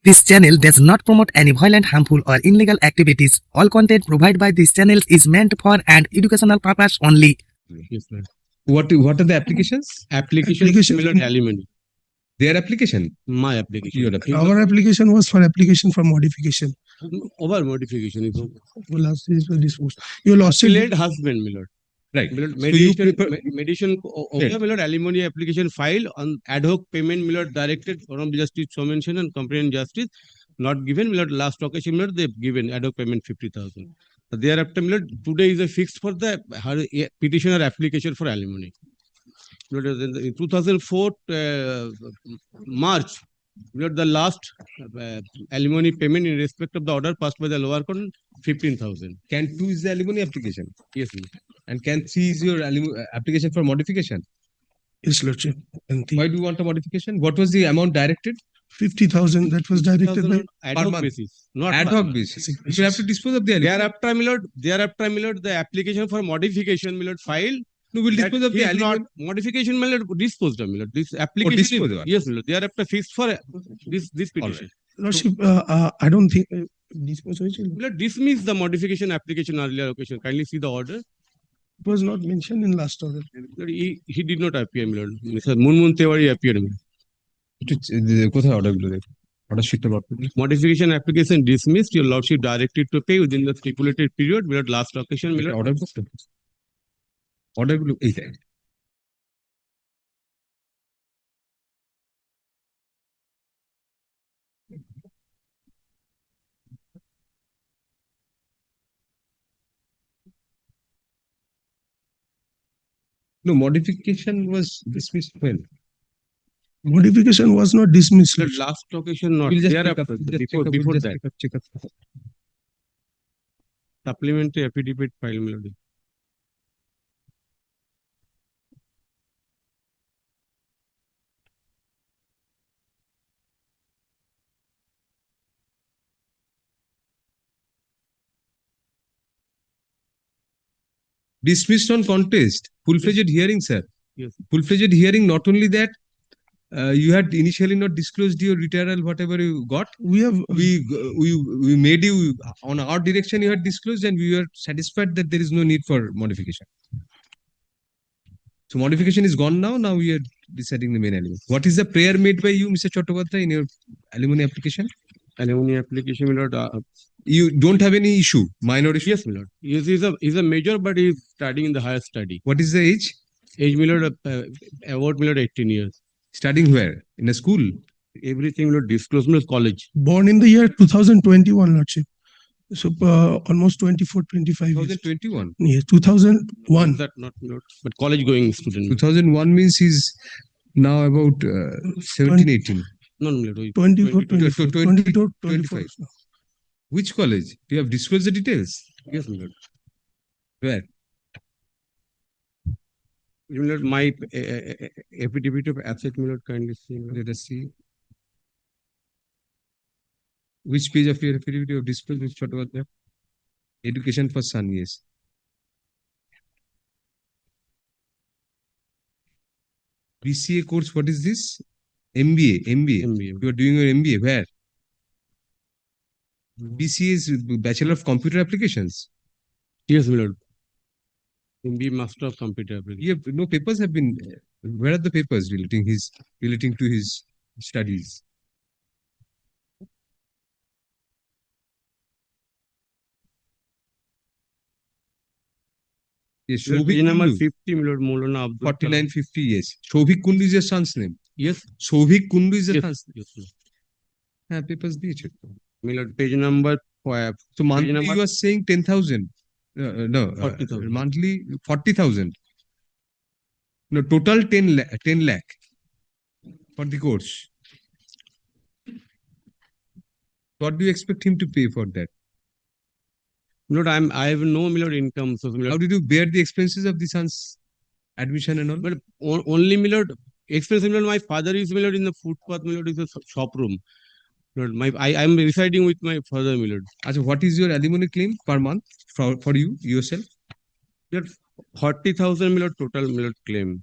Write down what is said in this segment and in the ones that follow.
This channel does not promote any violent, harmful, or illegal activities. All content provided by this channel is meant for an educational purpose only. Yes, sir. What are the applications? Application Similar to alimony. Their application? My application. Your application. Our application was for application for modification. Over modification. You lost You lost it. Affiliate husband, my lord. Right. My lord, mediation over, my lord, alimony application file on ad hoc payment, my lord, directed from justice, mention and complaint justice, not given, my lord, last occasion, my lord, they've given ad hoc payment 50,000. Thereafter, my lord, today is a fixed for the petitioner application for alimony. In 2004 March, the last alimony payment in respect of the order passed by the lower court, 15,000. Can 2 is the alimony application? Yes, sir. And can 3 is your application for modification? Yes, Lordship. Why do you want a modification? What was the amount directed? 50,000 that was directed by ad hoc basis. Not ad hoc basis. You have to dispose of the alimony. Thereafter, my lord, the application for modification, my lord, file. No, will dispose of the alimony. Modification, my lord, disposed of, my lord. This application. Yes, my lord. Thereafter fixed for this petition. Lordship, I don't think dispose. Dismiss the modification application earlier occasion. Kindly see the order. It was not mentioned in last order. He did not appear, my lord. Mr. Munmun Tewari appeared. Modification application dismissed. Your lordship directed to pay within the stipulated period. My lord, last occasion, my lord. Order No, modification was dismissed when? Modification was not dismissed. The last occasion not. We'll just Before check that. Check up. Supplementary affidavit file, my lord. Dismissed on contest. Full-fledged hearing, sir. Yes. Full-fledged hearing, not only that, you had initially not disclosed your retirement, whatever you got. We made you, on our direction you had disclosed, and we were satisfied that there is no need for modification. So modification is gone now. Now we are deciding the main element. What is the prayer made by you, Mr. Chattopadhyay, in your alimony application? Alimony application, my lord. You don't have any issue, minor issue? Yes, my lord. He's a major, but he's studying in the higher study. What is the age? Age, my lord, about, my lord, 18 years. Studying where? In a school? Everything, my lord, disclosed, my lord, college. Born in the year 2021, Lordship. So almost 24, 25 years. 2021? Yes, 2001. That not, my lord, but college going student. 2001 means he's now about 17, 18. No, my lord. 24, 22, 25. Which college? Do you have disclosed the details? Yes, my lord. Where? You will my affidavit of asset, my lord, kindly see. Let us see. Which page of your affidavit you have disclosed? Which part was there? Education for son, yes. BCA course, what is this? MBA. You are doing your MBA. Where? BCA is Bachelor of Computer Applications. Yes, my lord. MBA Master of Computer Applications. No papers have been. Where are the papers relating to his studies? Yes, Page number 50, my lord, Maulana Abdul 4950, yes. Shobhik Kundu is your son's name. Yes. Shobhik Kundu is your son's name. Yes. Yeah, papers diye. My lord, page number 5. So monthly you are saying 10,000. No, 40,000. monthly 40,000. No, total 10 lakh for the course. What do you expect him to pay for that? Lord, I have no, my lord, income. So, my lord, how did you bear the expenses of the son's admission and all? but only, my lord, expense, my lord, my father is, my lord, in the footpath, my lord, is a shop room. Lord, I am residing with my father, my lord. So what is your alimony claim per month for you yourself? Lord, 40,000, my lord, total, my lord, claim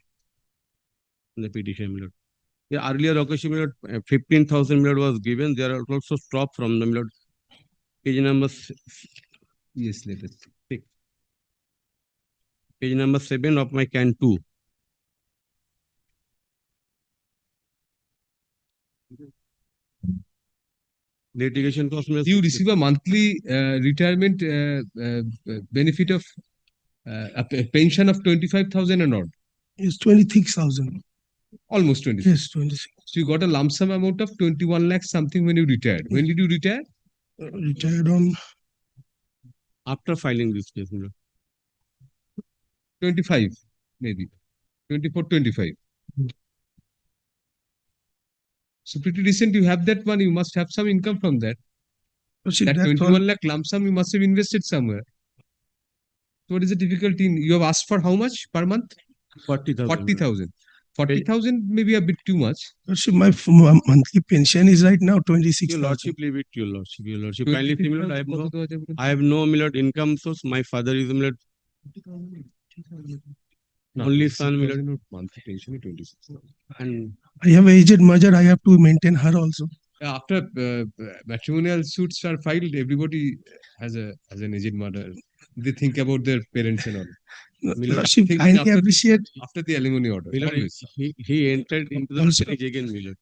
in the petition, my lord. The earlier occasion, my lord, 15,000 my lord was given. There are also stopped from the my lord. Page number Yes, let us see. page number 7 of my can 2. Litigation cost. You receive a monthly retirement benefit of a pension of 25,000 and odd, It's 26,000. almost 26. Yes, 26. So you got a lump sum amount of 21 lakhs something when you retired. When did you retire? Retired on After filing this case, my lord. 25, maybe. 24, 25. So pretty recent, you have that money, you must have some income from that. Lordship, That that's all. 21 lakh lump sum you must have invested somewhere. So what is the difficulty in, you have asked for how much per month? 40,000. 40,000. 40,000 may be a bit too much. Lordship, my monthly pension is right now Your 26,000. lordship, leave it to your lordship. Your lordship, kindly see, my lord, I have no my lord income source. My father is my lord only son, my lord, Monthly pension is 26,000. and I have aged mother. I have to maintain her also. After matrimonial suits are filed, everybody has an aged mother. They think about their parents and all. Lordship, Thinking kindly after- appreciate. After the alimony order. my lord, always. he entered into the Also- marriage again, my lord.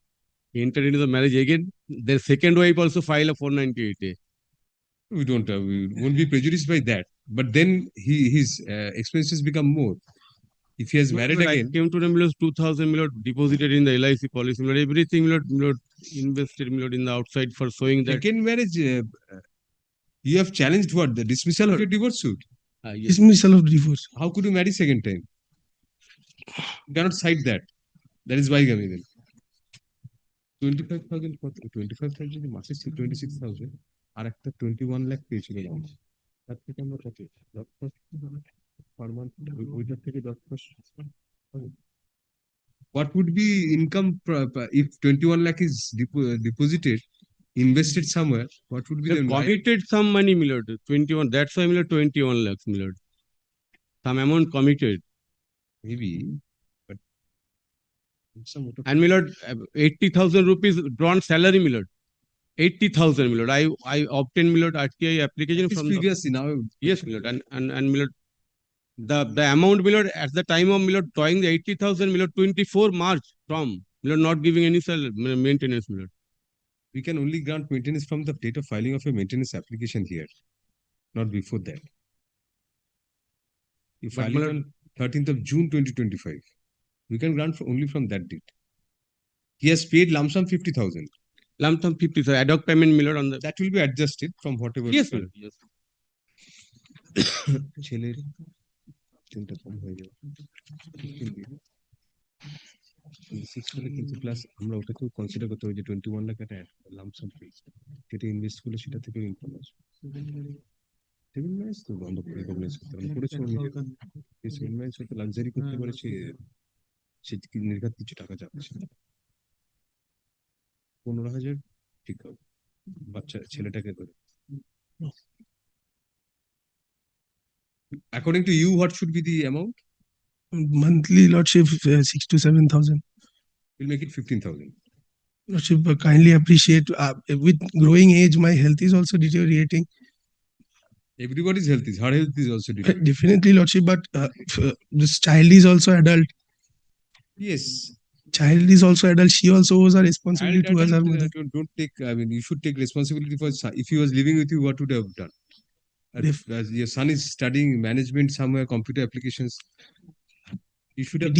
He entered into the marriage again. Their second wife also filed a 498A. We won't be prejudiced by that. But then his expenses become more. If he has married I again, came to them, my lord, 2,000 my lord, deposited in the LIC policy, my lord, everything my lord, invested my lord, in the outside for showing that. second marriage, you have challenged what? The dismissal of your divorce suit. Yes. Dismissal of divorce. How could you marry second time? You cannot cite that. That is why then. 25,000 মাসে 26,000 আর একটা 21 লাখ পেয়েছিল তার থেকে আমরা কত 10% per month ওইটার থেকে 10%. What would be income if 21 lakh is deposited, invested somewhere? What would be They the committed some money, my lord, 21. That's why, my lord, 21 lakhs, my lord. Some amount committed. maybe, but some And my lord, 80,000 rupees drawn salary, my lord. 80,000, my lord. I obtained, my lord, RTI application it's from the, previously now. yes, my lord. And my lord, the amount, my lord, at the time of my lord drawing the 80,000, my lord, 24 March from, my lord, not giving any maintenance, my lord. We can only grant maintenance from the date of filing of a maintenance application here, not before that. You But file my it lord- on 13th of June 2025. We can grant only from that date. He has paid lump sum 50,000. Lump sum 50, so ad hoc payment, my lord, on the. That will be adjusted from whatever. Yes, my lord. Yes. ছেলের চিন্তা কম হয়ে যাবে কিন্তু plus আমরা ওটাকেও consider করতে হবে যে 21 লাখ একটা লামসাম পেয়েছে যেটা ইনভেস্ট করলে সেটা থেকে ইনকাম আসবে সিভিল ম্যারেজ তো বন্ধ করে রিকগনাইজ করতে হবে করেছে সিভিল ম্যারেজ হয়তো লাক্সারি করতে পারে সে নির্ঘাত কিছু টাকা যাচ্ছে 15,000 ঠিক হবে বাচ্চা ছেলেটাকে করে. According to you, what should be the amount? Monthly Lordship 6,000 to 7,000. We'll make it 15,000. Lordship, kindly appreciate. With growing age, my health is also deteriorating. Everybody's health is, her health is also deteriorating. Definitely, Lordship, but this child is also adult. Yes. Child is also adult. She also owes a responsibility towards her mother. Don't take, I mean, you should take responsibility for, if he was living with you, what would you have done? As your son is studying management somewhere, computer applications, you should have,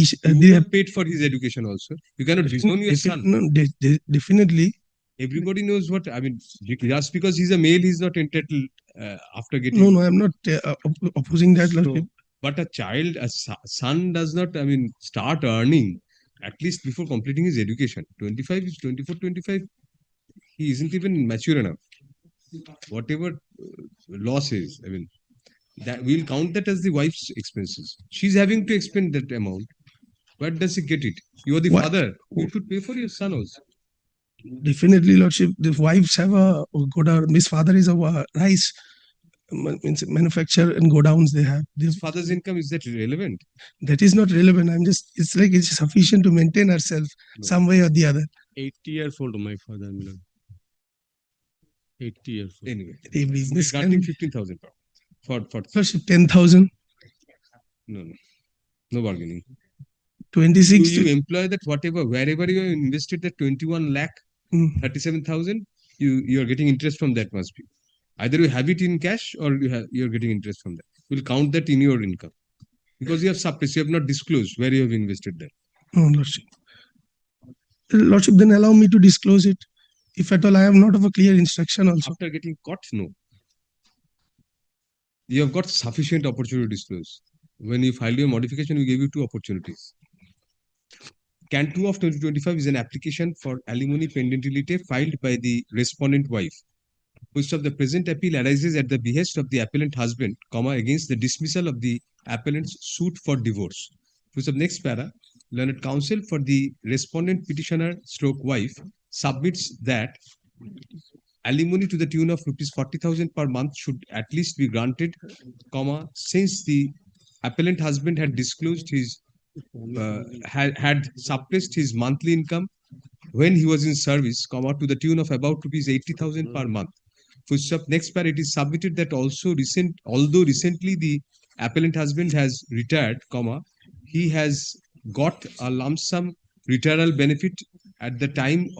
you have paid for his education also. You cannot disown your son. No, definitely. Everybody knows what, I mean, just because he's a male, he's not entitled after getting. No, I'm not opposing that, Lordship. But a child, a son does not, I mean, start earning at least before completing his education. 25 is 24, 25. He isn't even mature enough. Whatever loss is, I mean, that we'll count that as the wife's expenses. She's having to expend that amount. Where does he get it? You are the What? father. You should pay for your son also. Definitely, Lordship. The wives have a good, Miss Father is a rice. means manufacture and godowns they have. His father's income, is that relevant? That is not relevant. It's like it's sufficient to maintain ourselves some way or the other. 80 years old, my father, my lord. 80 years old. Anyway, A business granting can 15,000 for 10,000, no bargaining. 26. You employ that whatever, wherever you invested that 21 lakh, 37,000, you are getting interest from that must be. Either you have it in cash or you're getting interest from that. We'll count that in your income. Because you have suppressed, you have not disclosed where you have invested that. No, Lordship. Lordship, then allow me to disclose it. If at all I am not of a clear instruction also. After getting caught, no. You have got sufficient opportunity to disclose. When you filed your modification, we gave you 2 opportunities. Can 2 of 2025 is an application for alimony pendentility filed by the respondent wife. Which of the present appeal arises at the behest of the appellant husband, against the dismissal of the appellant's suit for divorce. Which of next para, learned counsel for the respondent petitioner stroke wife submits that alimony to the tune of rupees 40,000 per month should at least be granted, since the appellant husband had disclosed his had suppressed his monthly income when he was in service, to the tune of about rupees 80,000 per month. Next part, it is submitted that although recently the appellant husband has retired, he has got a lump sum retirement benefit at the time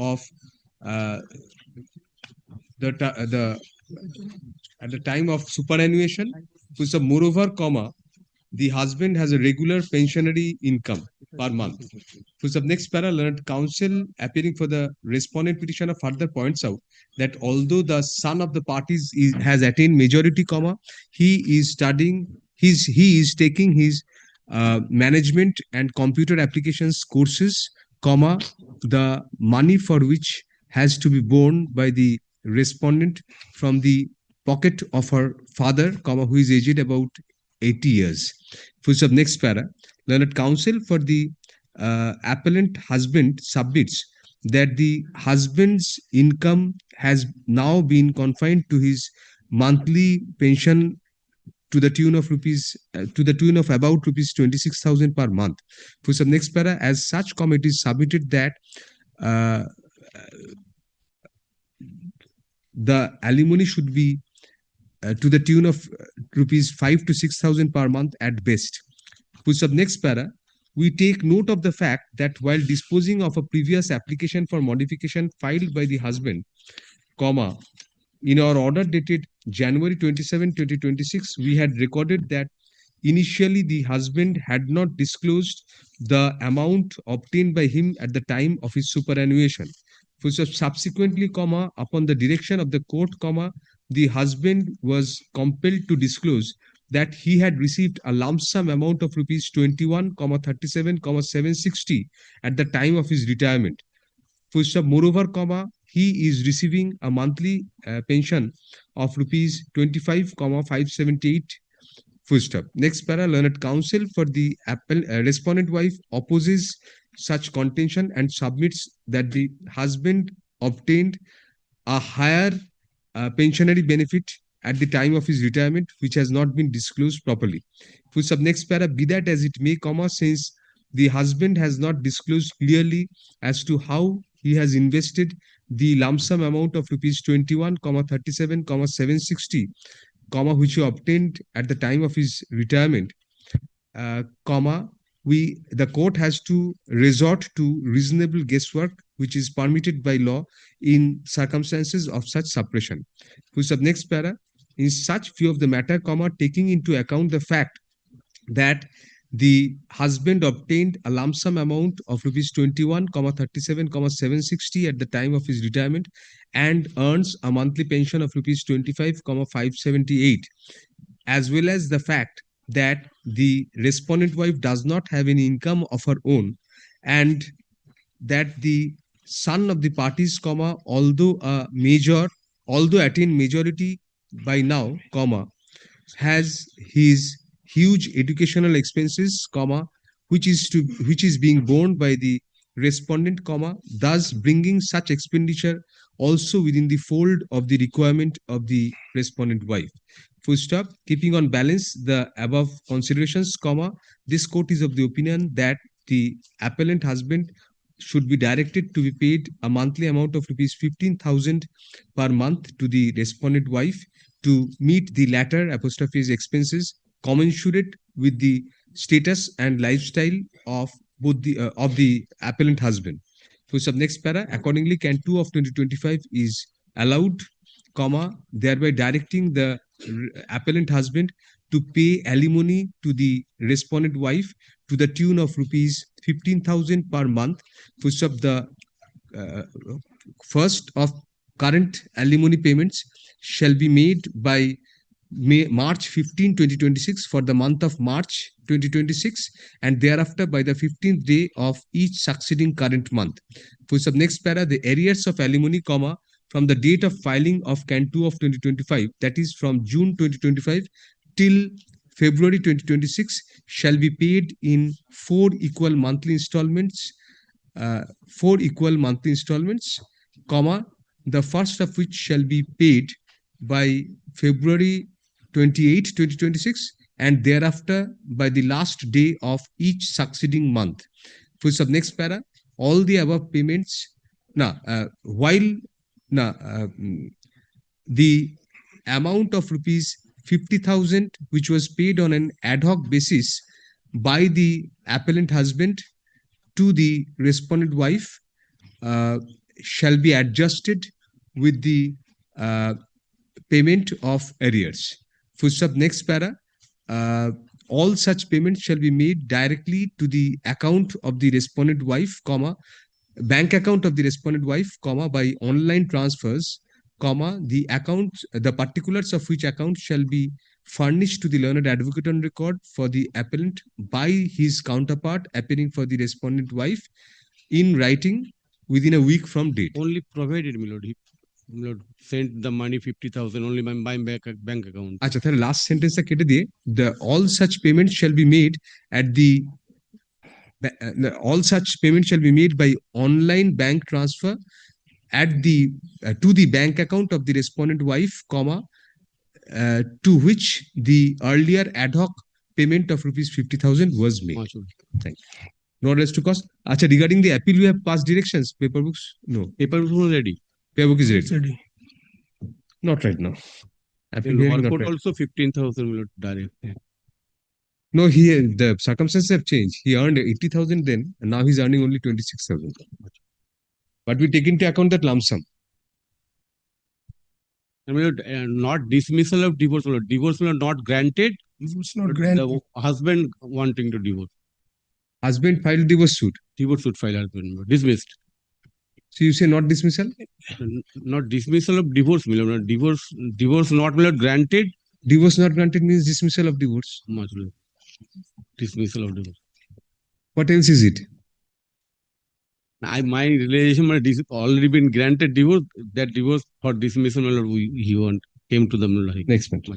of superannuation. Moreover, the husband has a regular pensionary income per month. Next para, learned counsel appearing for the respondent petitioner further points out that although the son of the parties has attained majority, he is taking his management and computer applications courses, the money for which has to be borne by the respondent from the pocket of her father, who is aged about 80 years. Next para, learned counsel for the appellant husband submits that the husband's income has now been confined to his monthly pension to the tune of about rupees 26,000 per month. Next para, as such, it is submitted that the alimony should be to the tune of rupees 5,000 to 6,000 per month at best. Next para, we take note of the fact that while disposing of a previous application for modification filed by the husband, in our order dated January 27, 2026, we had recorded that initially the husband had not disclosed the amount obtained by him at the time of his superannuation. Subsequently, upon the direction of the court, the husband was compelled to disclose that he had received a lump sum amount of rupees 21,37,760 at the time of his retirement. Moreover, he is receiving a monthly pension of rupees 25,578. Next para, learned counsel for the respondent wife opposes such contention and submits that the husband obtained a higher pensionary benefit at the time of his retirement, which has not been disclosed properly. Next para, be that as it may, since the husband has not disclosed clearly as to how he has invested the lump sum amount of rupees 21,37,760, which he obtained at the time of his retirement, the court has to resort to reasonable guesswork, which is permitted by law in circumstances of such suppression. Next para, in such view of the matter, taking into account the fact that the husband obtained a lump sum amount of rupees 21,37,760 at the time of his retirement and earns a monthly pension of rupees 25,578, as well as the fact that the respondent wife does not have any income of her own, and that the son of the parties, although attained majority by now, has his huge educational expenses, which is being borne by the respondent, thus bringing such expenditure also within the fold of the requirement of the respondent wife. Full stop. Keeping on balance the above considerations, comma, this court is of the opinion that the appellant husband should be directed to be paid a monthly amount of rupees 15,000 per month to the respondent wife to meet the latter apostrophe's expenses commensurate with the status and lifestyle of both the appellant husband. So sub next para, accordingly, Can 2 of 2025 is allowed, comma, thereby directing the appellant husband to pay alimony to the respondent wife to the tune of rupees 15,000 per month, which of the first of current alimony payments shall be made by March 15, 2026 for the month of March 2026 and thereafter by the 15th day of each succeeding current month. For sub next para, the arrears of alimony, comma, from the date of filing of Can 2 of 2025, that is from June 2025 till February 2026, shall be paid in 4 equal monthly installments, comma, the first of which shall be paid by February 28, 2026 and thereafter by the last day of each succeeding month. For sub next para, all the above payments, the amount of rupees 50,000 which was paid on an ad hoc basis by the appellant husband to the respondent wife shall be adjusted with the payment of arrears. For sub next para, all such payments shall be made directly to the account of the respondent wife, comma, bank account of the respondent wife, comma, by online transfers, comma, the particulars of which account shall be furnished to the learned advocate on record for the appellant by his counterpart appearing for the respondent wife in writing within a week from date. Only provided, my lord, sent the money 50,000 only by my bank account. Acha, the last sentence kete diye, all such payments shall be made by online bank transfer at the to the bank account of the respondent wife, comma, to which the earlier ad hoc payment of rupees 50,000 was made. Thank you. No less to cost. Acha, regarding the appeal, we have passed directions. Paper books? No. Paper books was ready. Paper book is ready. It's ready. Not right now. Appeal In hearing not court right. also 15,000 will direct. No, the circumstances have changed. He earned 80,000 then, and now he's earning only 26,000. But we take into account that lump sum. I mean, not dismissal of divorce. Divorce will not granted. It's not granted. The husband wanting to divorce. Husband filed divorce suit. Divorce suit file has been dismissed. So you say not dismissal? Not dismissal of divorce. Divorce not granted. Divorce not granted means dismissal of divorce. Dismissal of divorce. What else is it? My relation already been granted divorce. That divorce for dismissal he came to the Next month.